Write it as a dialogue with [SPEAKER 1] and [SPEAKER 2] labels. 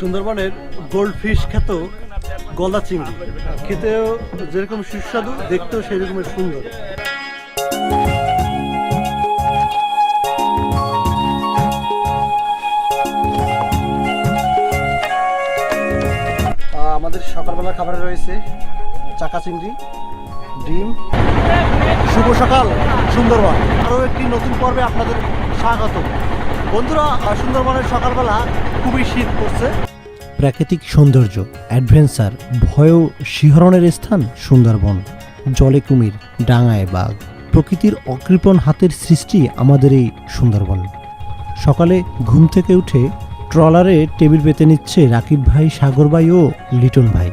[SPEAKER 1] সুন্দরবনের gold fish খ্যাত গলদা চিংড়ি খেতেও যেরকম সুস্বাদু, দেখতেও সেই রকমের সুন্দর। আমাদের সকালবেলা খাবারে রয়েছে চাকা চিংড়ি, ডিম। শুভ সকাল সুন্দরবন, আরও একটি নতুন পর্বে আপনাদের স্বাগত। বন্ধুরা, সুন্দরবনের সকালবেলা খুবই শীত পড়ছে।
[SPEAKER 2] প্রাকৃতিক সৌন্দর্য, অ্যাডভেঞ্চার, ভয় ও শিহরণের স্থান সুন্দরবন। জলে কুমির, ডাঙায় বাঘ, প্রকৃতির অকৃপণ হাতের সৃষ্টি আমাদের এই সুন্দরবন। সকালে ঘুম থেকে উঠে ট্রলারে টেবিল পেতে নিচ্ছে রাকিব ভাই, সাগর ভাই ও লিটন ভাই।